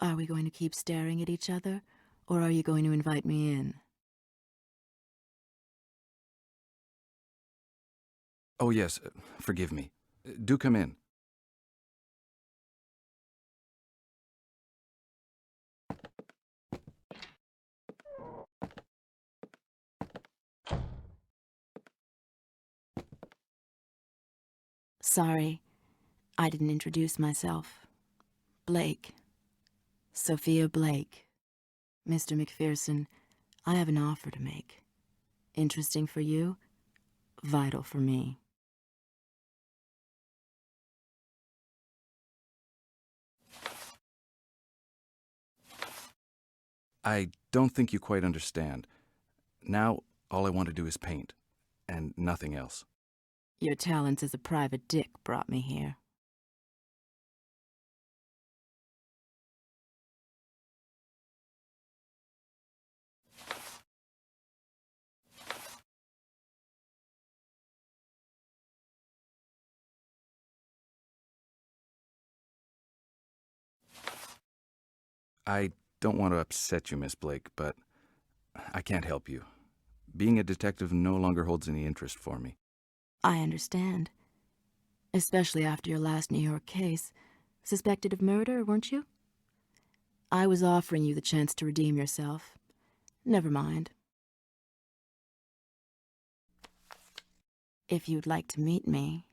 Are we going to keep staring at each other, or are you going to invite me in? Oh, yes, forgive me. Do come in. Sorry, I didn't introduce myself. Blake. Sophia Blake. Mr. McPherson, I have an offer to make. Interesting for you, vital for me. I don't think you quite understand. Now, all I want to do is paint, and nothing else. Your talents as a private dick brought me here. I don't want to upset you, Miss Blake, but I can't help you. Being a detective no longer holds any interest for me. I understand. Especially after your last New York case. Suspected of murder, weren't you? I was offering you the chance to redeem yourself. Never mind. If you'd like to meet me.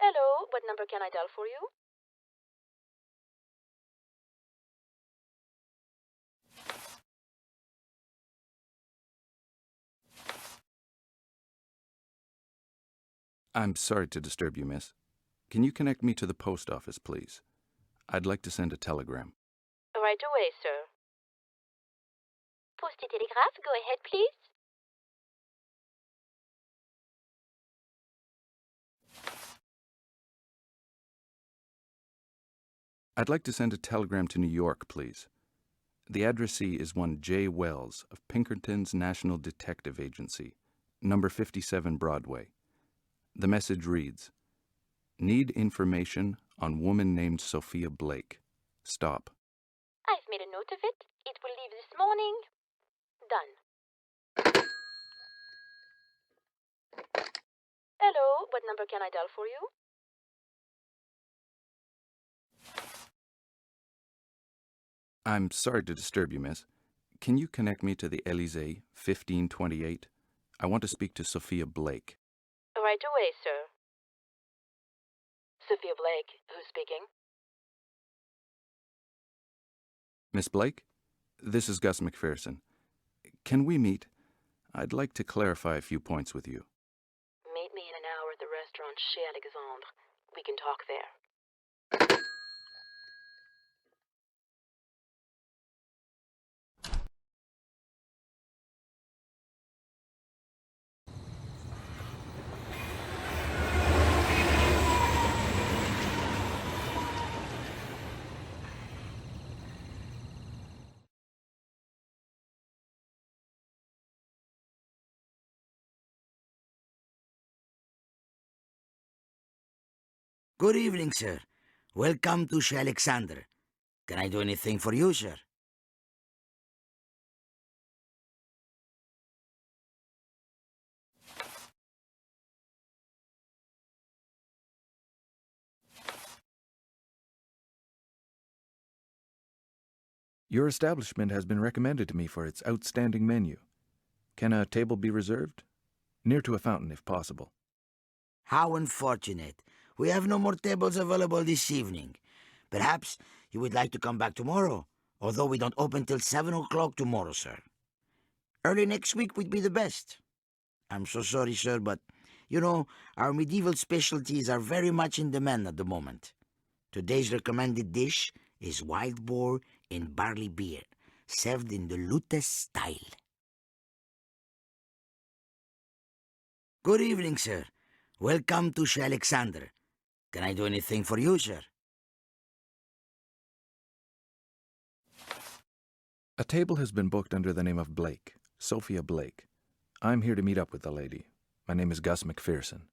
Hello, what number can I dial for you? I'm sorry to disturb you, miss. Can you connect me to the post office, please? I'd like to send a telegram. Right away, sir. Poste telegraph, go ahead, please. I'd like to send a telegram to New York, please. The addressee is one J. Wells of Pinkerton's National Detective Agency, number 57 Broadway. The message reads, "Need information on woman named Sophia Blake. Stop." I've made a note of it. It will leave this morning. Done. Hello, what number can I dial for you? I'm sorry to disturb you, miss. Can you connect me to the Elysee, 1528? I want to speak to Sophia Blake. Right away, sir. Sophia Blake, who's speaking? Miss Blake? This is Gus McPherson. Can we meet? I'd like to clarify a few points with you. Meet me in an hour at the restaurant Chez Alexandre. We can talk there. Good evening, sir. Welcome to Chez Alexandre. Can I do anything for you, sir? Your establishment has been recommended to me for its outstanding menu. Can a table be reserved? Near to a fountain, if possible. How unfortunate. We have no more tables available this evening. Perhaps you would like to come back tomorrow, although we don't open till 7 o'clock tomorrow, sir. Early next week would be the best. I'm so sorry, sir, but, you know, our medieval specialties are very much in demand at the moment. Today's recommended dish is wild boar in barley beer, served in the Lutes style. Good evening, sir. Welcome to Chez Alexandre. Can I do anything for you, sir? A table has been booked under the name of Blake, Sophia Blake. I'm here to meet up with the lady. My name is Gus McPherson.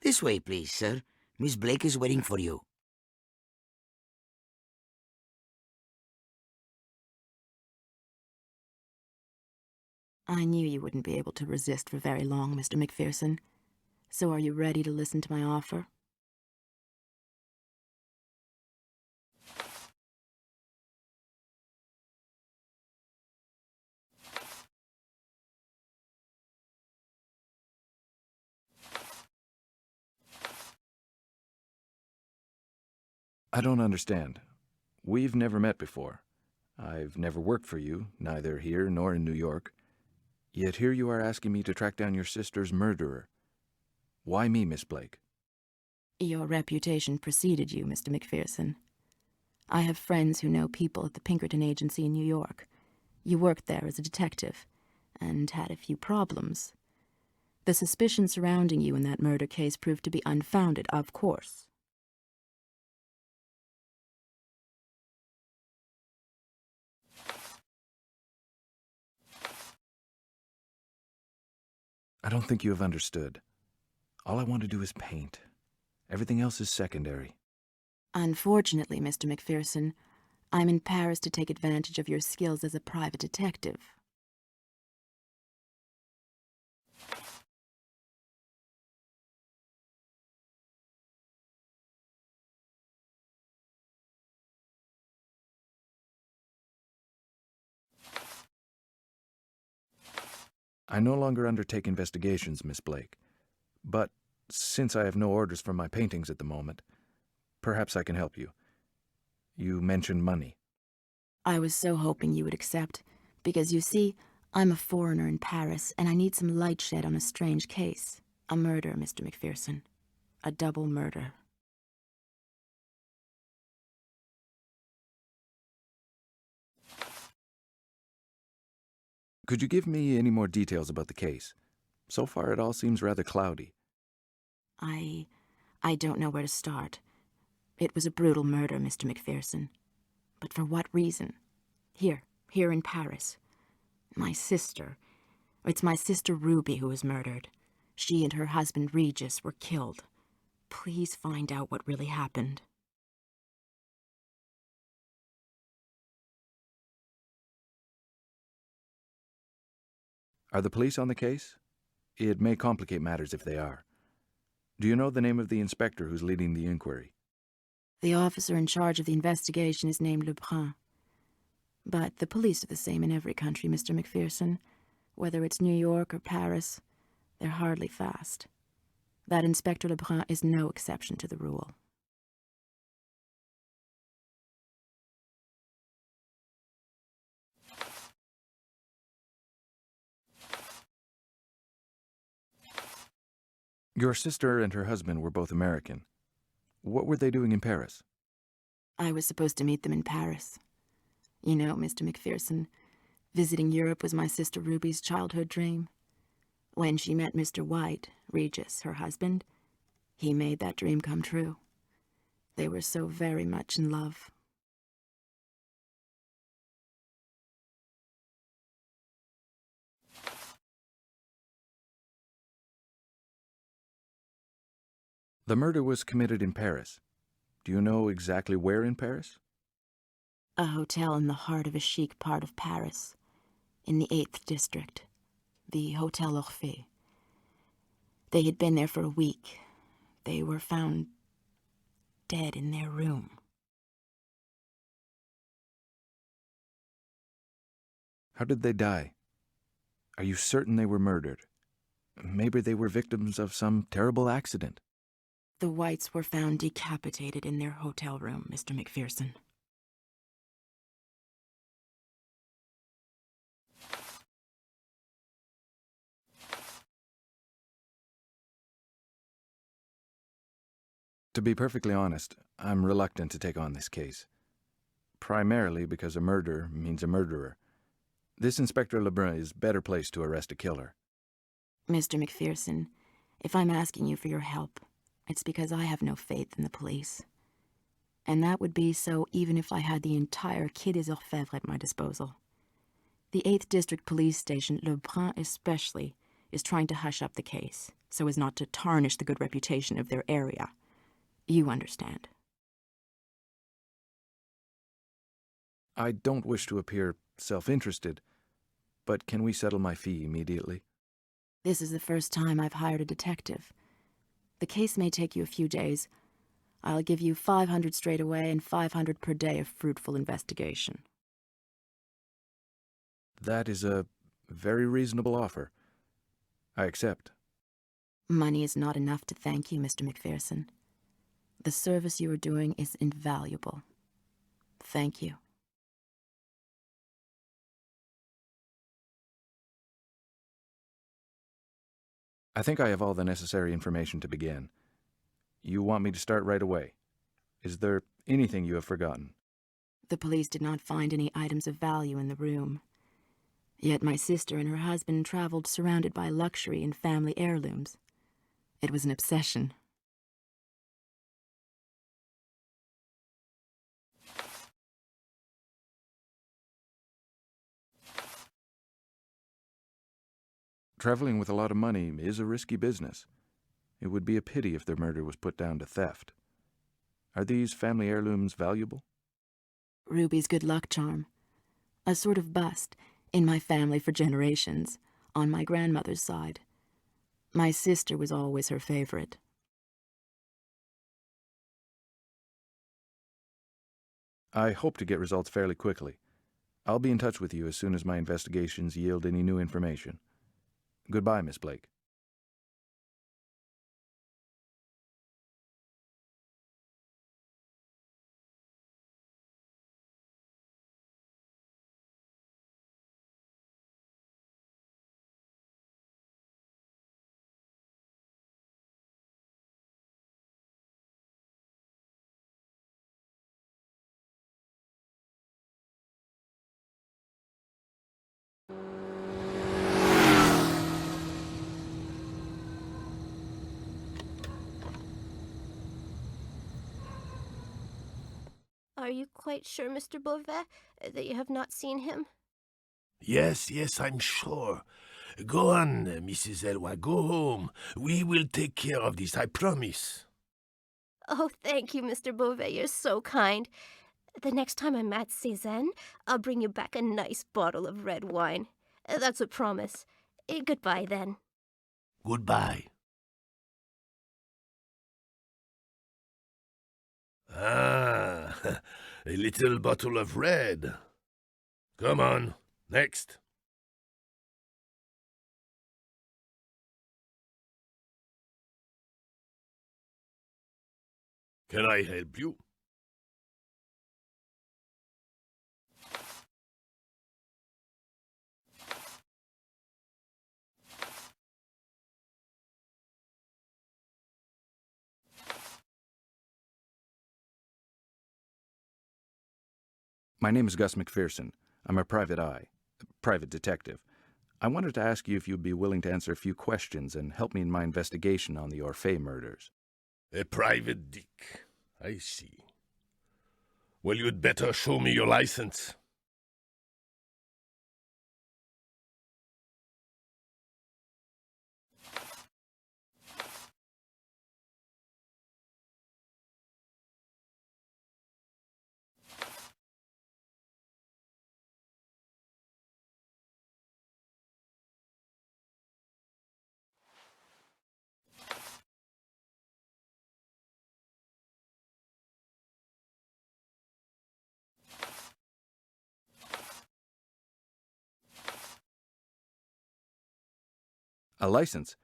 This way, please, sir. Miss Blake is waiting for you. I knew you wouldn't be able to resist for very long, Mr. McPherson. So are you ready to listen to my offer? I don't understand. We've never met before. I've never worked for you, neither here nor in New York. Yet here you are asking me to track down your sister's murderer. Why me, Miss Blake? Your reputation preceded you, Mr. McPherson. I have friends who know people at the Pinkerton Agency in New York. You worked there as a detective, and had a few problems. The suspicion surrounding you in that murder case proved to be unfounded, of course. I don't think you have understood. All I want to do is paint. Everything else is secondary. Unfortunately, Mr. McPherson, I'm in Paris to take advantage of your skills as a private detective. I no longer undertake investigations, Miss Blake. But since I have no orders for my paintings at the moment, perhaps I can help you. You mentioned money. I was so hoping you would accept, because you see, I'm a foreigner in Paris, and I need some light shed on a strange case. A murder, Mr. McPherson. A double murder. Could you give me any more details about the case? So far, it all seems rather cloudy. I don't know where to start. It was a brutal murder, Mr. McPherson. But for what reason? Here in Paris. My sister. It's my sister Ruby who was murdered. She and her husband Regis were killed. Please find out what really happened. Are the police on the case? It may complicate matters if they are. Do you know the name of the inspector who's leading the inquiry? The officer in charge of the investigation is named Lebrun. But the police are the same in every country, Mr. McPherson. Whether it's New York or Paris, they're hardly fast. That Inspector Lebrun is no exception to the rule. Your sister and her husband were both American. What were they doing in Paris? I was supposed to meet them in Paris. You know, Mr. McPherson, visiting Europe was my sister Ruby's childhood dream. When she met Mr. White, Regis, her husband, he made that dream come true. They were so very much in love. The murder was committed in Paris. Do you know exactly where in Paris? A hotel in the heart of a chic part of Paris, in the 8th district, the Hotel Orphée. They had been there for a week. They were found dead in their room. How did they die? Are you certain they were murdered? Maybe they were victims of some terrible accident. The Whites were found decapitated in their hotel room, Mr. McPherson. To be perfectly honest, I'm reluctant to take on this case. Primarily because a murder means a murderer. This Inspector Lebrun is better placed to arrest a killer. Mr. McPherson, if I'm asking you for your help, it's because I have no faith in the police. And that would be so even if I had the entire Quai des Orfèvres at my disposal. The 8th District Police Station, Lebrun especially, is trying to hush up the case, so as not to tarnish the good reputation of their area. You understand. I don't wish to appear self-interested, but can we settle my fee immediately? This is the first time I've hired a detective. The case may take you a few days. I'll give you 500 straight away and 500 per day of fruitful investigation. That is a very reasonable offer. I accept. Money is not enough to thank you, Mr. McPherson. The service you are doing is invaluable. Thank you. I think I have all the necessary information to begin. You want me to start right away? Is there anything you have forgotten? The police did not find any items of value in the room. Yet my sister and her husband traveled surrounded by luxury and family heirlooms. It was an obsession. Traveling with a lot of money is a risky business. It would be a pity if their murder was put down to theft. Are these family heirlooms valuable? Ruby's good luck charm. A sort of bust, in my family for generations, on my grandmother's side. My sister was always her favorite. I hope to get results fairly quickly. I'll be in touch with you as soon as my investigations yield any new information. Goodbye, Miss Blake. Are you quite sure, Mr. Beauvais, that you have not seen him? Yes, I'm sure. Go on, Mrs. Elway, go home. We will take care of this, I promise. Oh, thank you, Mr. Beauvais. You're so kind. The next time I'm at Cézanne, I'll bring you back a nice bottle of red wine. That's a promise. Goodbye, then. Goodbye. Ah, a little bottle of red. Come on, next. Can I help you? My name is Gus McPherson. I'm a private eye, private detective. I wanted to ask you if you'd be willing to answer a few questions and help me in my investigation on the Orphée murders. A private dick. I see. Well, you'd better show me your license. A license?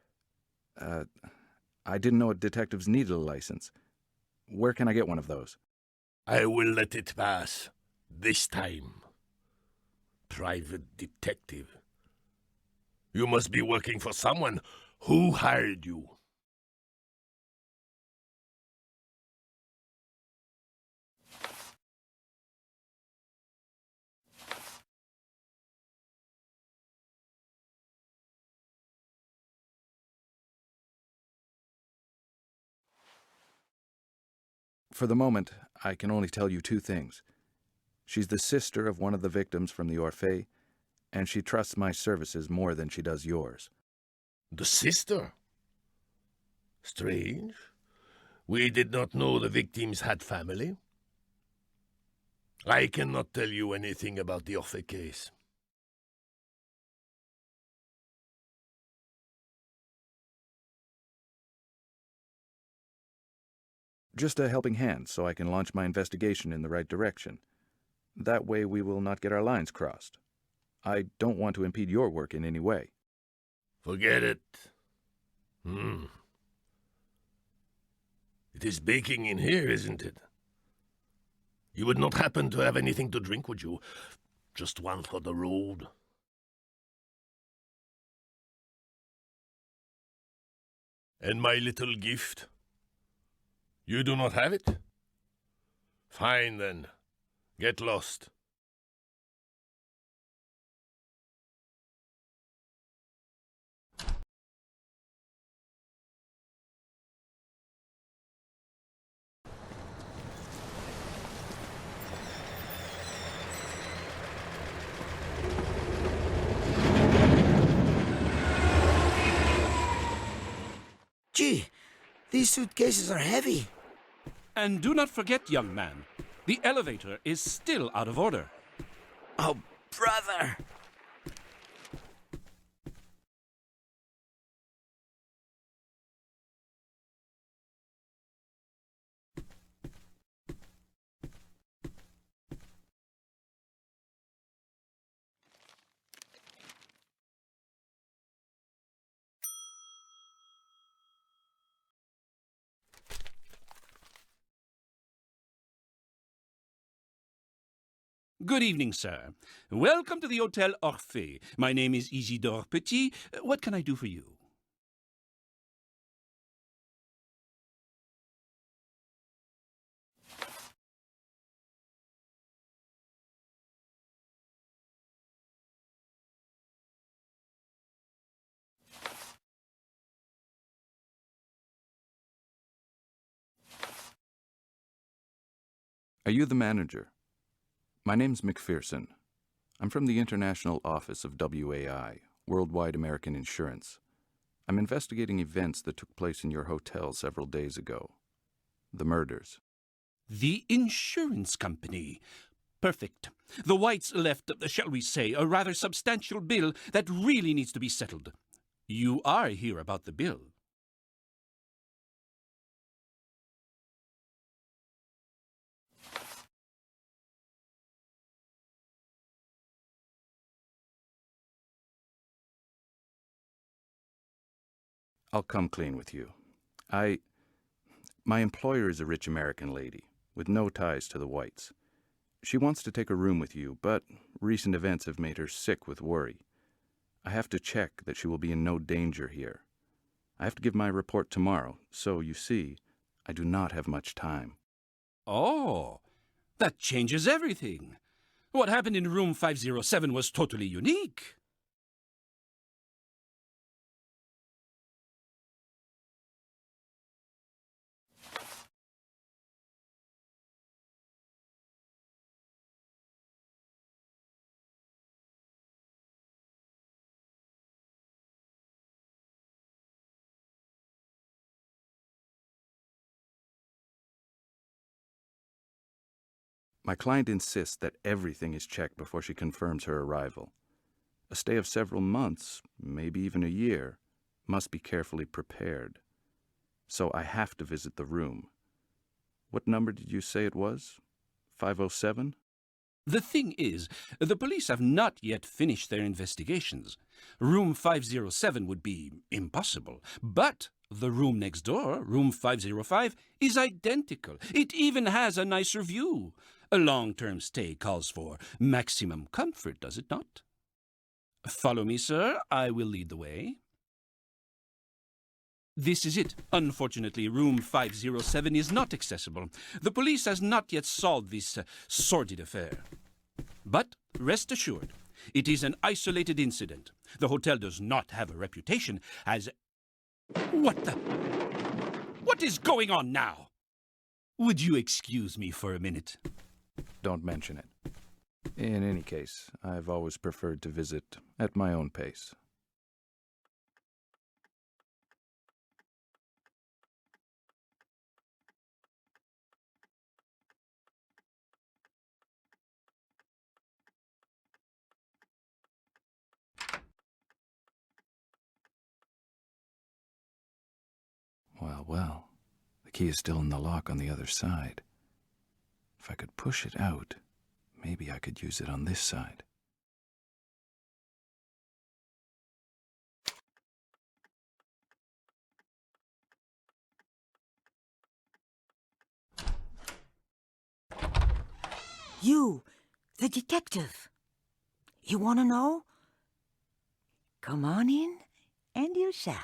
I didn't know detectives needed a license. Where can I get one of those? I will let it pass. This time. Private detective. You must be working for someone. Who hired you? For the moment, I can only tell you two things. She's the sister of one of the victims from the Orphée, and she trusts my services more than she does yours. The sister? Strange. We did not know the victims had family. I cannot tell you anything about the Orphée case. Just a helping hand so I can launch my investigation in the right direction. That way we will not get our lines crossed. I don't want to impede your work in any way. Forget it. It is baking in here, isn't it? You would not happen to have anything to drink, would you? Just one for the road. And my little gift? You do not have it? Fine, then. Get lost. Gee, these suitcases are heavy. And do not forget, young man, the elevator is still out of order. Oh, brother! Good evening, sir. Welcome to the Hotel Orphée. My name is Isidore Petit. What can I do for you? Are you the manager? My name's McPherson. I'm from the International Office of WAI, Worldwide American Insurance. I'm investigating events that took place in your hotel several days ago. The murders. The insurance company. Perfect. The Whites left, shall we say, a rather substantial bill that really needs to be settled. You are here about the bill. I'll come clean with you. My employer is a rich American lady with no ties to the Whites. She wants to take a room with you, but recent events have made her sick with worry. I have to check that she will be in no danger here. I have to give my report tomorrow, so you see, I do not have much time. Oh, that changes everything. What happened in room 507 was totally unique. My client insists that everything is checked before she confirms her arrival. A stay of several months, maybe even a year, must be carefully prepared. So I have to visit the room. What number did you say it was? 507? The thing is, the police have not yet finished their investigations. Room 507 would be impossible, but the room next door, room 505, is identical. It even has a nicer view. A long-term stay calls for maximum comfort, does it not? Follow me, sir. I will lead the way. This is it. Unfortunately, room 507 is not accessible. The police has not yet solved this sordid affair. But rest assured, it is an isolated incident. The hotel does not have a reputation as... What the... What is going on now? Would you excuse me for a minute? Don't mention it. In any case, I've always preferred to visit at my own pace. Well, the key is still in the lock on the other side. If I could push it out, maybe I could use it on this side. You, the detective. You want to know? Come on in, and you shall.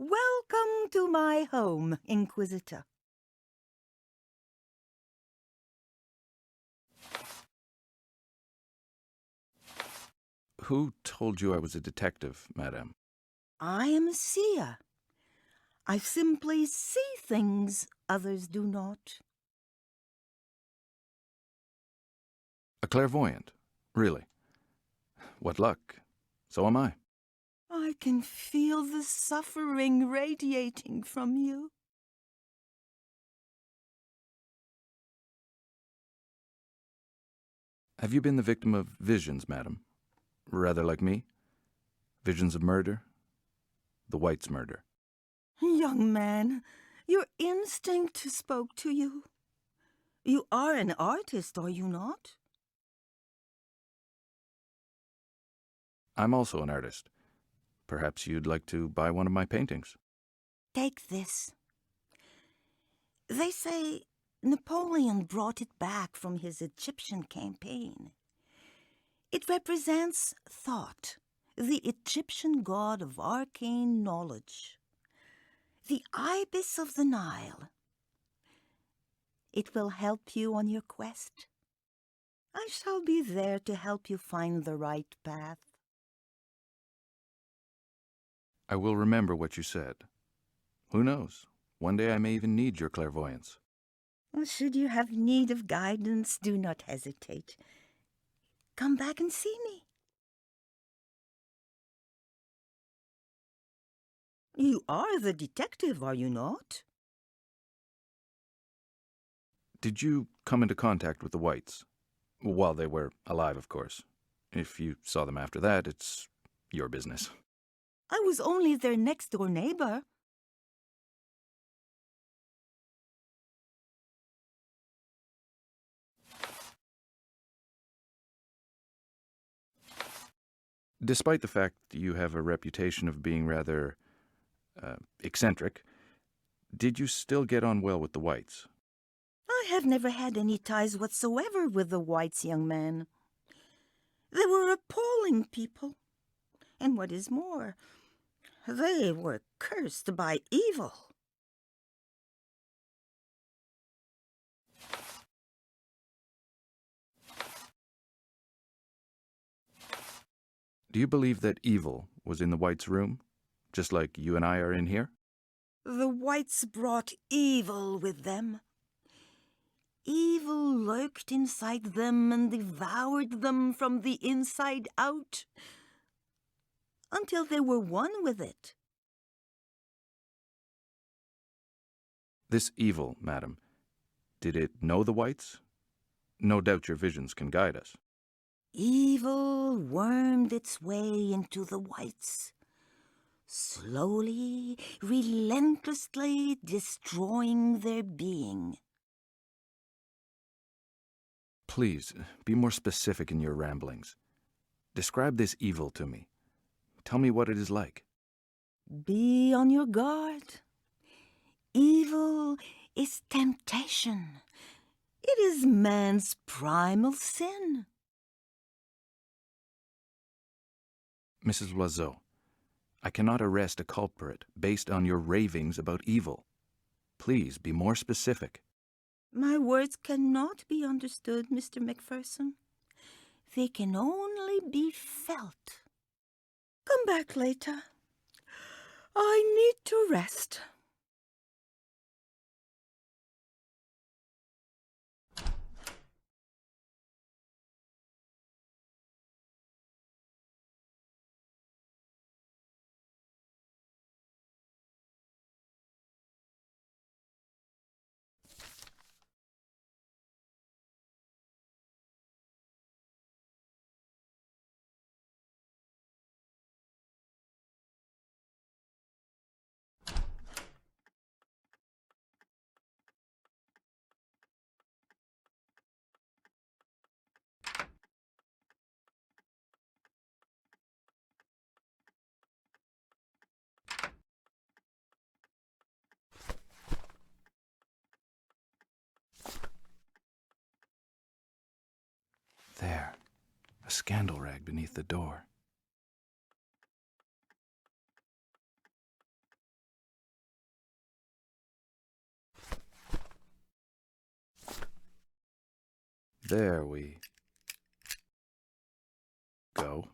Welcome to my home, Inquisitor. Who told you I was a detective, madame? I am a seer. I simply see things others do not. A clairvoyant? Really? What luck. So am I. I can feel the suffering radiating from you. Have you been the victim of visions, madam? Rather like me? Visions of murder? The White's murder. Young man, your instinct spoke to you. You are an artist, are you not? I'm also an artist. Perhaps you'd like to buy one of my paintings. Take this. They say Napoleon brought it back from his Egyptian campaign. It represents thought, the Egyptian god of arcane knowledge. The ibis of the Nile. It will help you on your quest. I shall be there to help you find the right path. I will remember what you said. Who knows? One day I may even need your clairvoyance. Should you have need of guidance, do not hesitate. Come back and see me. You are the detective, are you not? Did you come into contact with the Whites? While they were alive, of course. If you saw them after that, it's your business. I was only their next-door neighbor. Despite the fact that you have a reputation of being rather eccentric, did you still get on well with the Whites? I have never had any ties whatsoever with the Whites, young man. They were appalling people. And what is more, they were cursed by evil. Do you believe that evil was in the Whites' room, just like you and I are in here? The Whites brought evil with them. Evil lurked inside them and devoured them from the inside out, until they were one with it. This evil, madam, did it know the Whites? No doubt your visions can guide us. Evil wormed its way into the Whites, slowly, relentlessly destroying their being. Please, be more specific in your ramblings. Describe this evil to me. Tell me what it is like. Be on your guard. Evil is temptation. It is man's primal sin. Mrs. Loiseau, I cannot arrest a culprit based on your ravings about evil. Please be more specific. My words cannot be understood, Mr. Macpherson. They can only be felt. Come back later. I need to rest. There, a scandal rag beneath the door. There we go.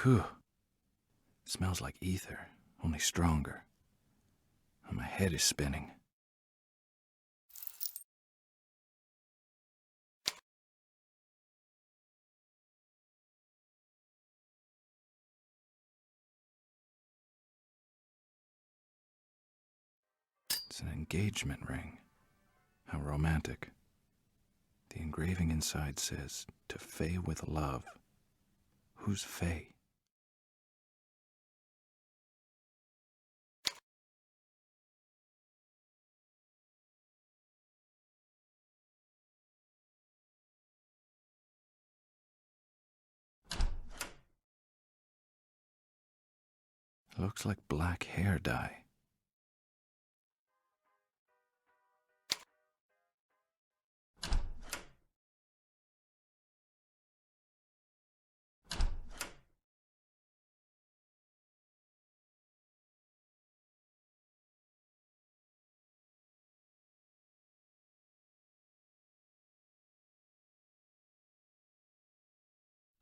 Whew. Smells like ether, only stronger. And my head is spinning. It's an engagement ring. How romantic. The engraving inside says, "To Faye with love." Who's Faye? Looks like black hair dye.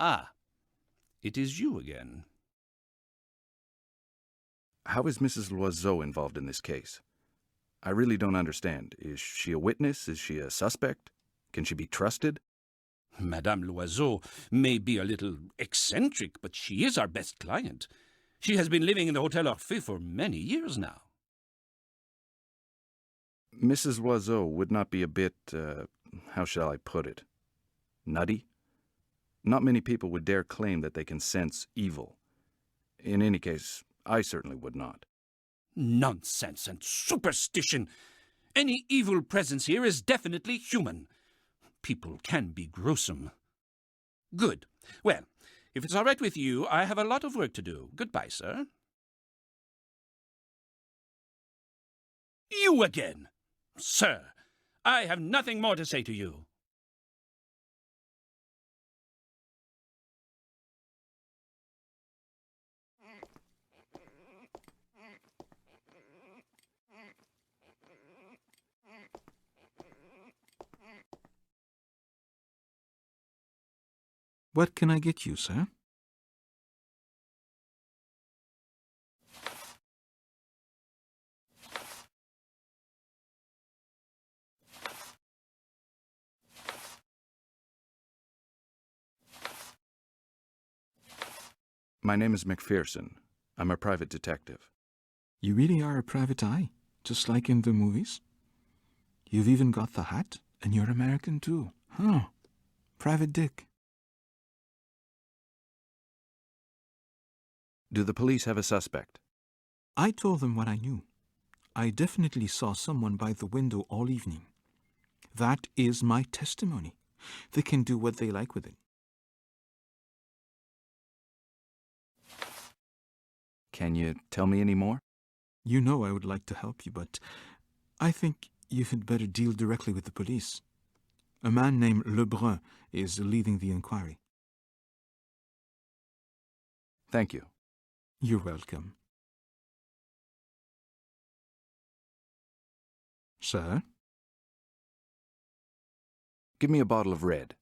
Ah, it is you again. How is Mrs. Loiseau involved in this case? I really don't understand. Is she a witness? Is she a suspect? Can she be trusted? Madame Loiseau may be a little eccentric, but she is our best client. She has been living in the Hotel Orphée for many years now. Mrs. Loiseau would not be a bit, how shall I put it, nutty? Not many people would dare claim that they can sense evil. In any case, I certainly would not. Nonsense and superstition! Any evil presence here is definitely human. People can be gruesome. Good. Well, if it's all right with you, I have a lot of work to do. Goodbye, sir. You again! Sir, I have nothing more to say to you. What can I get you, sir? My name is McPherson. I'm a private detective. You really are a private eye, just like in the movies? You've even got the hat, and you're American too. Huh. Private Dick. Do the police have a suspect? I told them what I knew. I definitely saw someone by the window all evening. That is my testimony. They can do what they like with it. Can you tell me any more? You know I would like to help you, but I think you had better deal directly with the police. A man named Lebrun is leading the inquiry. Thank you. You're welcome. Sir? Give me a bottle of red.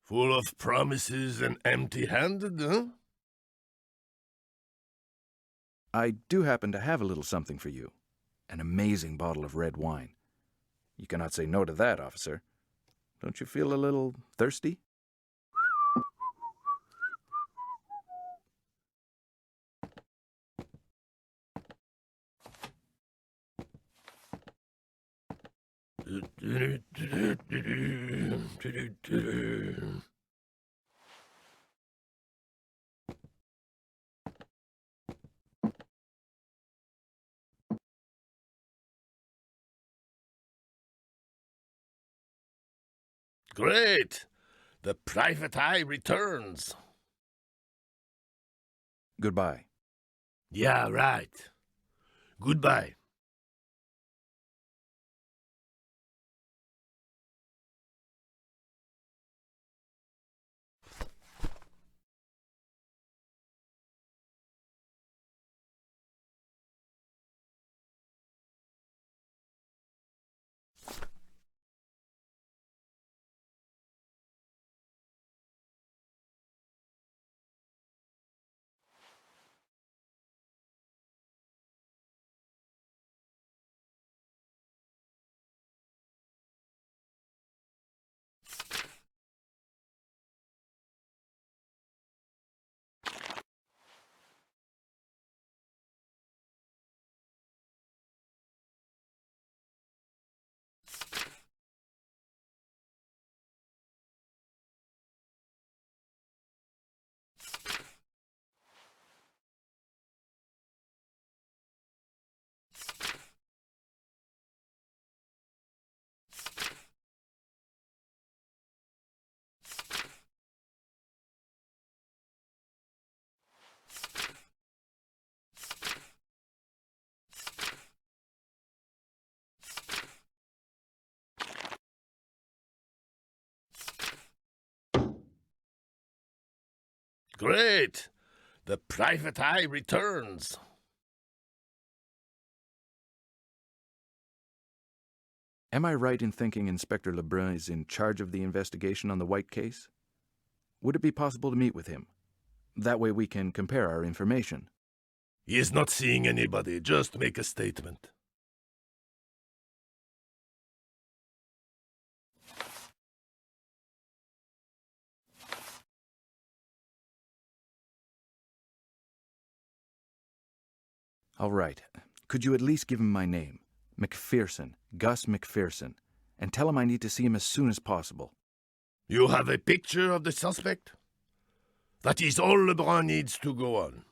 Full of promises and empty-handed, huh? I do happen to have a little something for you. An amazing bottle of red wine. You cannot say no to that, officer. Don't you feel a little thirsty? Great! The private eye returns. Goodbye. Yeah, right. Goodbye. Great! The private eye returns. Am I right in thinking Inspector Lebrun is in charge of the investigation on the White case? Would it be possible to meet with him? That way we can compare our information. He is not seeing anybody. Just make a statement. All right. Could you at least give him my name? McPherson, Gus McPherson, and tell him I need to see him as soon as possible. You have a picture of the suspect? That is all Lebrun needs to go on.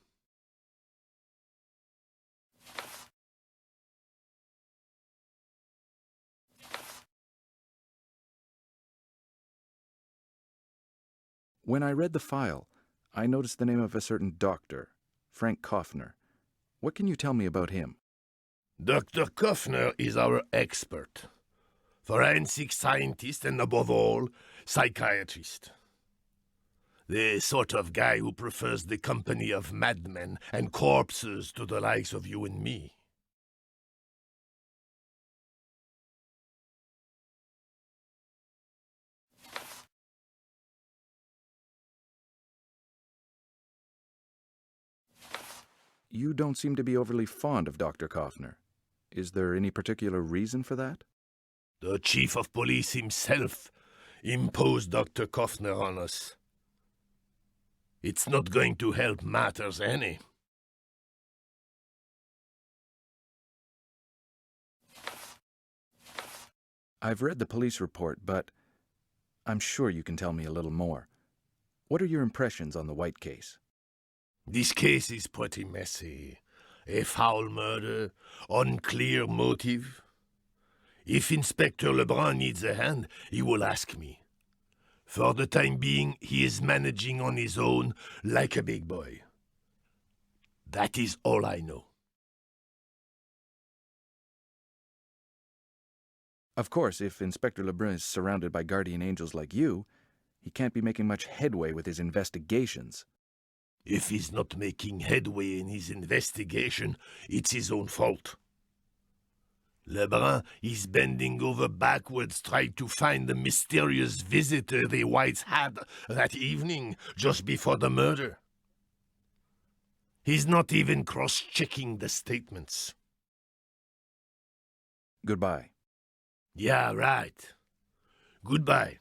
When I read the file, I noticed the name of a certain doctor, Frank Kaufner. What can you tell me about him? Dr. Kaufner is our expert. Forensic scientist and, above all, psychiatrist. The sort of guy who prefers the company of madmen and corpses to the likes of you and me. You don't seem to be overly fond of Dr. Kaufner. Is there any particular reason for that? The chief of police himself imposed Dr. Kaufner on us. It's not going to help matters any. I've read the police report, but I'm sure you can tell me a little more. What are your impressions on the White case? This case is pretty messy. A foul murder, unclear motive. If Inspector Lebrun needs a hand, he will ask me. For the time being, he is managing on his own like a big boy. That is all I know. Of course, if Inspector Lebrun is surrounded by guardian angels like you, he can't be making much headway with his investigations. If he's not making headway in his investigation, it's his own fault. Lebrun is bending over backwards trying to find the mysterious visitor the Whites had that evening, just before the murder. He's not even cross-checking the statements. Goodbye. Yeah, right. Goodbye.